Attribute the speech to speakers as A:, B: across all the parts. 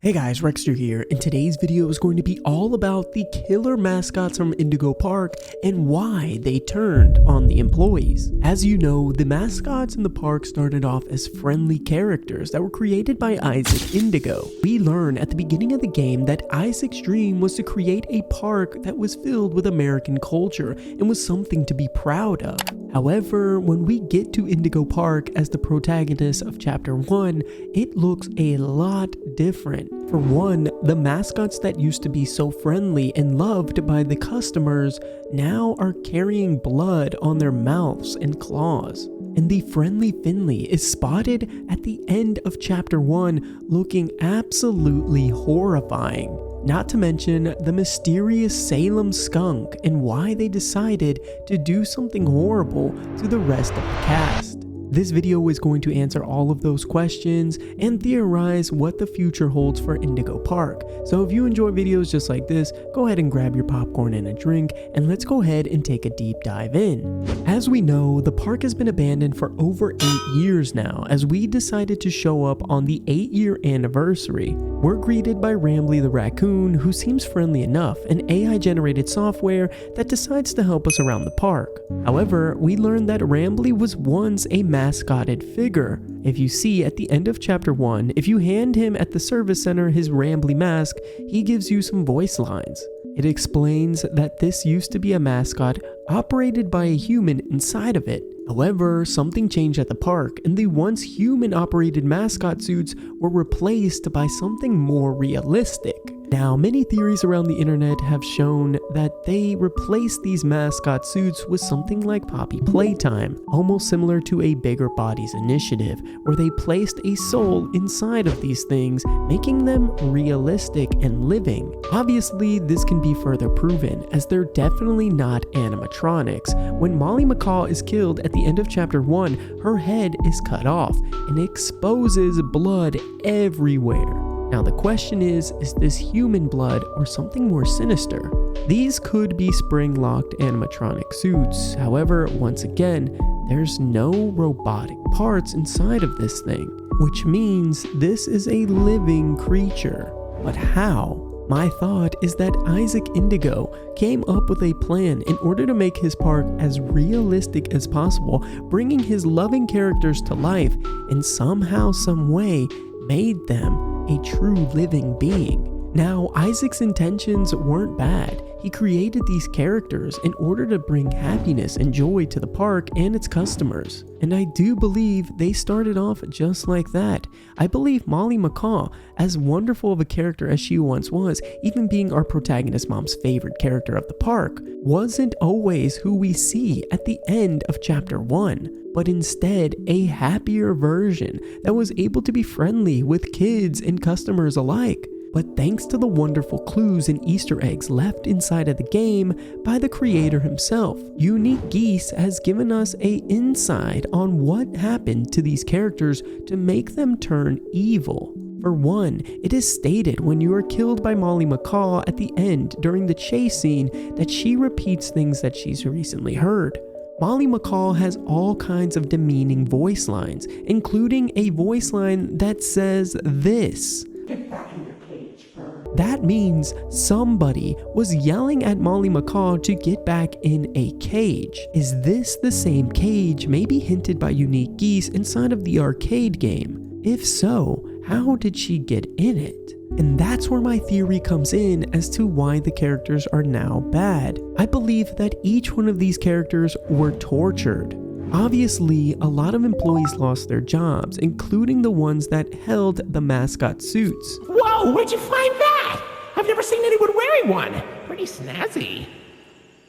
A: Hey guys, Rexter here, and today's video is going to be all about the killer mascots from Indigo Park and why they turned on the employees. As you know, the mascots in the park started off as friendly characters that were created by Isaac Indigo. We learn at the beginning of the game that Isaac's dream was to create a park that was filled with American culture and was something to be proud of. However, when we get to Indigo Park as the protagonist of Chapter 1, it looks a lot different. For one, the mascots that used to be so friendly and loved by the customers now are carrying blood on their mouths and claws. And the friendly Finley is spotted at the end of Chapter 1 looking absolutely horrifying. Not to mention the mysterious Salem Skunk and why they decided to do something horrible to the rest of the cast. This video is going to answer all of those questions and theorize what the future holds for Indigo Park. So if you enjoy videos just like this, go ahead and grab your popcorn and a drink, and let's go ahead and take a deep dive in. As we know, the park has been abandoned for over 8 years now, as we decided to show up on the 8-year anniversary. We're greeted by Rambley the raccoon, who seems friendly enough, an AI-generated software that decides to help us around the park. However, we learn that Rambley was once a mascotted figure. If you see at the end of Chapter 1, if you hand him at the service center his Rambley mask, he gives you some voice lines. It explains that this used to be a mascot operated by a human inside of it. However, something changed at the park, and the once human-operated mascot suits were replaced by something more realistic. Now, many theories around the internet have shown that they replaced these mascot suits with something like Poppy Playtime, almost similar to a Bigger Bodies initiative, where they placed a soul inside of these things, making them realistic and living. Obviously, this can be further proven, as they're definitely not animatronics. When Molly McCaw is killed at the end of Chapter 1, her head is cut off and exposes blood everywhere. Now the question is this human blood or something more sinister? These could be spring-locked animatronic suits. However, once again, there's no robotic parts inside of this thing, which means this is a living creature. But how? My thought is that Isaac Indigo came up with a plan in order to make his park as realistic as possible, bringing his loving characters to life, and somehow, some way, made them a true living being. Now, Isaac's intentions weren't bad. He created these characters in order to bring happiness and joy to the park and its customers. And I do believe they started off just like that. I believe Molly McCaw, as wonderful of a character as she once was, even being our protagonist mom's favorite character of the park, wasn't always who we see at the end of Chapter 1. But instead a happier version that was able to be friendly with kids and customers alike. But thanks to the wonderful clues and Easter eggs left inside of the game by the creator himself, Unique Geese has given us an insight on what happened to these characters to make them turn evil. For one, it is stated when you are killed by Molly McCaw at the end during the chase scene that she repeats things that she's recently heard. Molly McCaw has all kinds of demeaning voice lines, including a voice line that says this. Get back in your cage, Fern. That means somebody was yelling at Molly McCaw to get back in a cage. Is this the same cage maybe hinted by Unique Geese inside of the arcade game? If so, how did she get in it? And that's where my theory comes in as to why the characters are now bad. I believe that each one of these characters were tortured. Obviously, a lot of employees lost their jobs, including the ones that held the mascot suits.
B: Whoa, where'd you find that? I've never seen anyone wearing one. Pretty snazzy.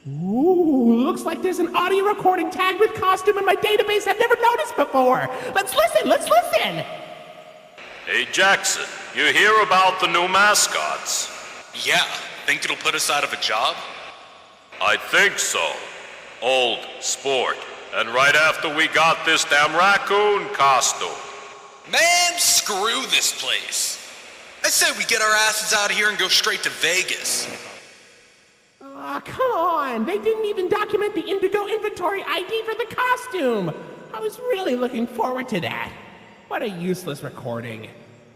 B: Ooh, looks like there's an audio recording tagged with costume in my database I've never noticed before. Let's listen.
C: Hey Jackson, you hear about the new mascots?
D: Yeah, think it'll put us out of a job?
C: I think so. Old sport. And right after we got this damn raccoon costume.
D: Man, screw this place. I said we get our asses out of here and go straight to Vegas.
B: Aw, come on. They didn't even document the Indigo inventory ID for the costume. I was really looking forward to that. What a useless recording.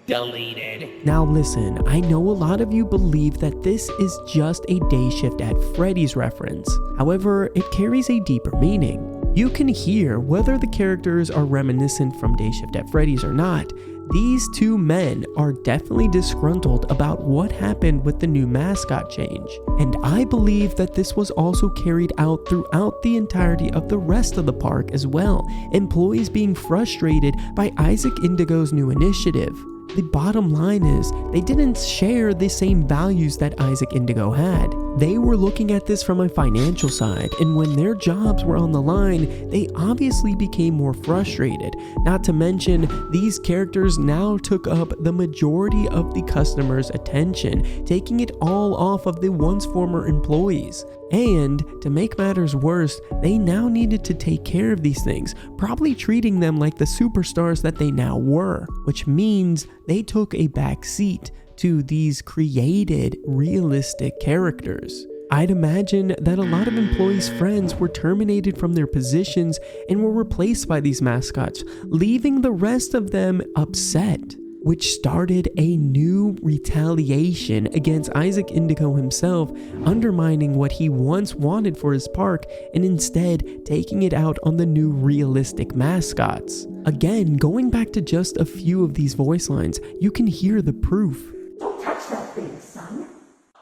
B: Deleted.
A: Now listen, I know a lot of you believe that this is just a Day Shift at Freddy's reference. However, it carries a deeper meaning. You can hear whether the characters are reminiscent from Day Shift at Freddy's or not. These two men are definitely disgruntled about what happened with the new mascot change. And I believe that this was also carried out throughout the entirety of the rest of the park as well. Employees being frustrated by Isaac Indigo's new initiative. The bottom line is, they didn't share the same values that Isaac Indigo had. They were looking at this from a financial side, and when their jobs were on the line, they obviously became more frustrated. Not to mention, these characters now took up the majority of the customers' attention, taking it all off of the once former employees. And to make matters worse, they now needed to take care of these things, probably treating them like the superstars that they now were, which means they took a back seat to these created, realistic characters. I'd imagine that a lot of employees' friends were terminated from their positions and were replaced by these mascots, leaving the rest of them upset, which started a new retaliation against Isaac Indigo himself, undermining what he once wanted for his park and instead taking it out on the new realistic mascots. Again, going back to just a few of these voice lines, you can hear the proof.
B: Don't touch that thing, son.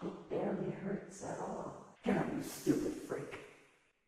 B: It barely hurts at all. Get up, you stupid freak.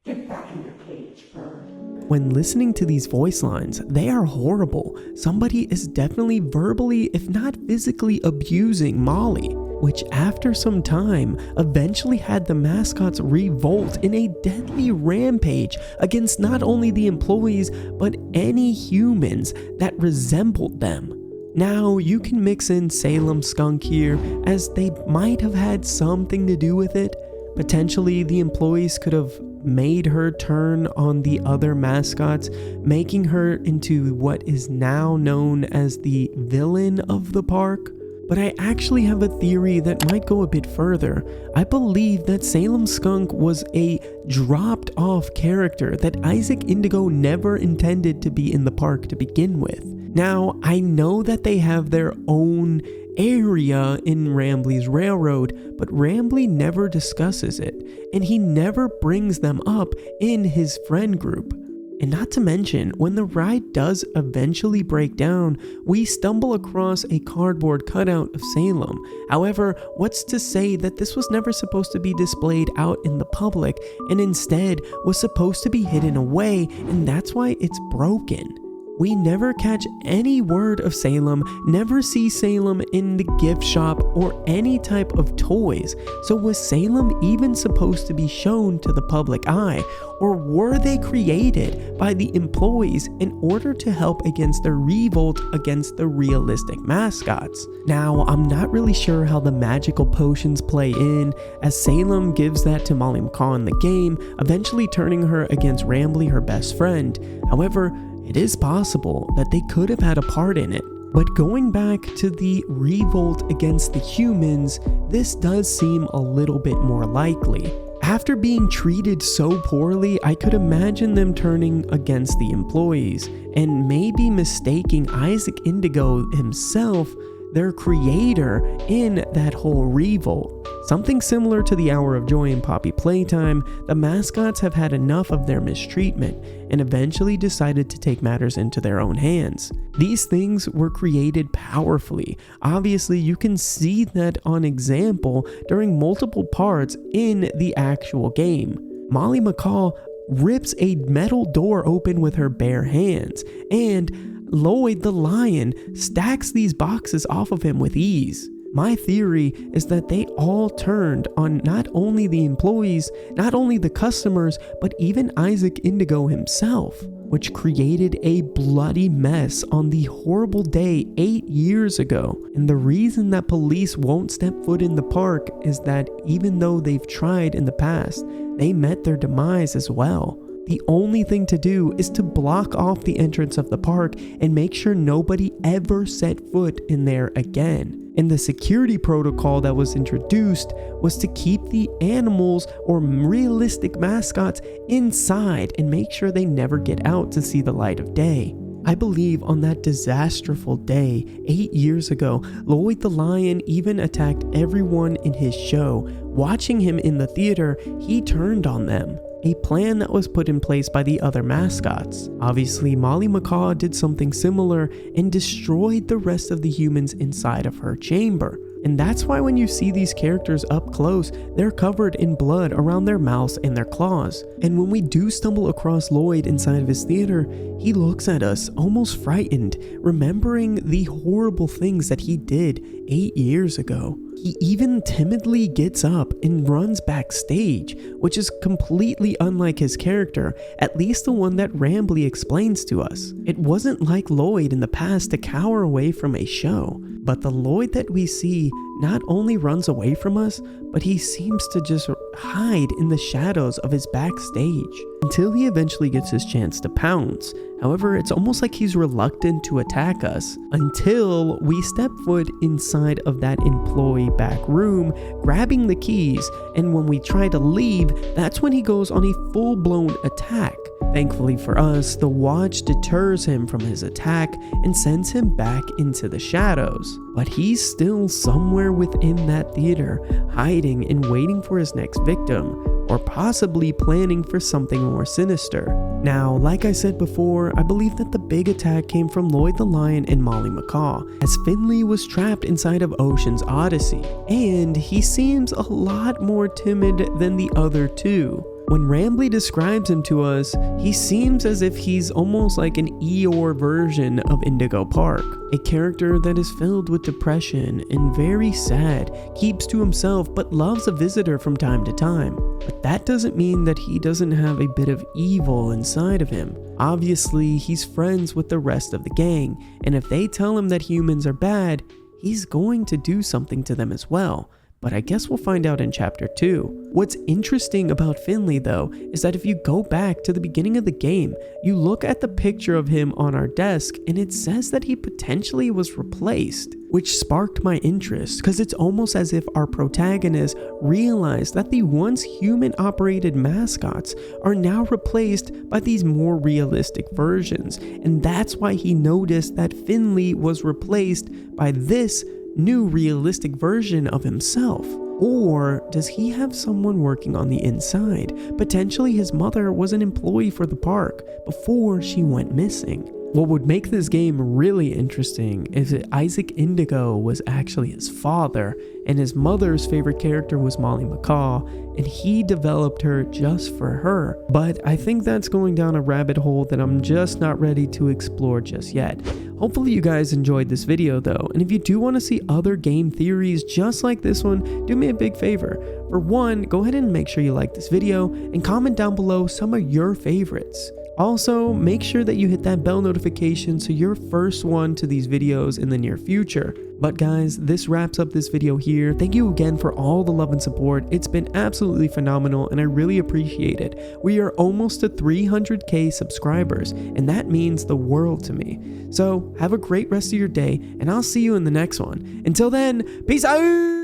B: Get back in your cage, bird.
A: When listening to these voice lines, they are horrible. Somebody is definitely verbally, if not physically, abusing Molly, which after some time eventually had the mascots revolt in a deadly rampage against not only the employees, but any humans that resembled them. Now, you can mix in Salem Skunk here, as they might have had something to do with it. Potentially, the employees could have made her turn on the other mascots, making her into what is now known as the villain of the park. But I actually have a theory that might go a bit further. I believe that Salem Skunk was a dropped off character that Isaac Indigo never intended to be in the park to begin with. Now, I know that they have their own area in Rambley's railroad, but Rambley never discusses it, and he never brings them up in his friend group. And not to mention, when the ride does eventually break down, we stumble across a cardboard cutout of Salem. However, what's to say that this was never supposed to be displayed out in the public, and instead was supposed to be hidden away, and that's why it's broken. We never catch any word of Salem, never see Salem in the gift shop or any type of toys. So was Salem even supposed to be shown to the public eye? Or were they created by the employees in order to help against their revolt against the realistic mascots? Now, I'm not really sure how the magical potions play in, as Salem gives that to Molly McCaw in the game, eventually turning her against Rambley, her best friend. However, it is possible that they could have had a part in it. But going back to the revolt against the humans, this does seem a little bit more likely. After being treated so poorly, I could imagine them turning against the employees and maybe mistaking Isaac Indigo himself, their creator, in that whole revolt. Something similar to the Hour of Joy in Poppy Playtime, the mascots have had enough of their mistreatment and eventually decided to take matters into their own hands. These things were created powerfully. Obviously, you can see that on example during multiple parts in the actual game. Molly McCaw rips a metal door open with her bare hands, and Lloyd the lion stacks these boxes off of him with ease. My theory is that they all turned on not only the employees, not only the customers, but even Isaac Indigo himself, which created a bloody mess on the horrible day 8 years ago. And the reason that police won't step foot in the park is that even though they've tried in the past, they met their demise as well. The only thing to do is to block off the entrance of the park and make sure nobody ever set foot in there again. And the security protocol that was introduced was to keep the animals or realistic mascots inside and make sure they never get out to see the light of day. I believe on that disastrous day 8 years ago, Lloyd the lion even attacked everyone in his show. Watching him in the theater, he turned on them. A plan that was put in place by the other mascots. Obviously, Molly Macaw did something similar and destroyed the rest of the humans inside of her chamber. And that's why when you see these characters up close, they're covered in blood around their mouths and their claws. And when we do stumble across Lloyd inside of his theater, he looks at us almost frightened, remembering the horrible things that he did 8 years ago. He even timidly gets up and runs backstage, which is completely unlike his character, at least the one that Rambley explains to us. It wasn't like Lloyd in the past to cower away from a show, but the Lloyd that we see not only runs away from us, but he seems to just hide in the shadows of his backstage until he eventually gets his chance to pounce. However, it's almost like he's reluctant to attack us until we step foot inside of that employee back room, grabbing the keys, and when we try to leave, that's when he goes on a full-blown attack. Thankfully for us, the watch deters him from his attack and sends him back into the shadows. But he's still somewhere within that theater, hiding and waiting for his next victim, or possibly planning for something more sinister. Now, like I said before, I believe that the big attack came from Lloyd the Lion and Molly Macaw, as Finley was trapped inside of Ocean's Odyssey, and he seems a lot more timid than the other two. When Rambley describes him to us, he seems as if he's almost like an Eeyore version of Indigo Park, a character that is filled with depression and very sad, keeps to himself but loves a visitor from time to time. But that doesn't mean that he doesn't have a bit of evil inside of him. Obviously, he's friends with the rest of the gang, and if they tell him that humans are bad, he's going to do something to them as well. But I guess we'll find out in chapter 2. What's interesting about Finley though is that if you go back to the beginning of the game, you look at the picture of him on our desk and it says that he potentially was replaced, which sparked my interest because it's almost as if our protagonist realized that the once human operated mascots are now replaced by these more realistic versions, and that's why he noticed that Finley was replaced by this new realistic version of himself. Or does he have someone working on the inside? Potentially his mother was an employee for the park before she went missing. What would make this game really interesting is that Isaac Indigo was actually his father, and his mother's favorite character was Molly Macaw, and he developed her just for her. But I think that's going down a rabbit hole that I'm just not ready to explore just yet. Hopefully you guys enjoyed this video though, and if you do want to see other game theories just like this one, do me a big favor. For one, go ahead and make sure you like this video and comment down below some of your favorites. Also, make sure that you hit that bell notification so you're first one to these videos in the near future. But guys, this wraps up this video here. Thank you again for all the love and support. It's been absolutely phenomenal and I really appreciate it. We are almost to 300k subscribers and that means the world to me. So have a great rest of your day and I'll see you in the next one. Until then, peace out!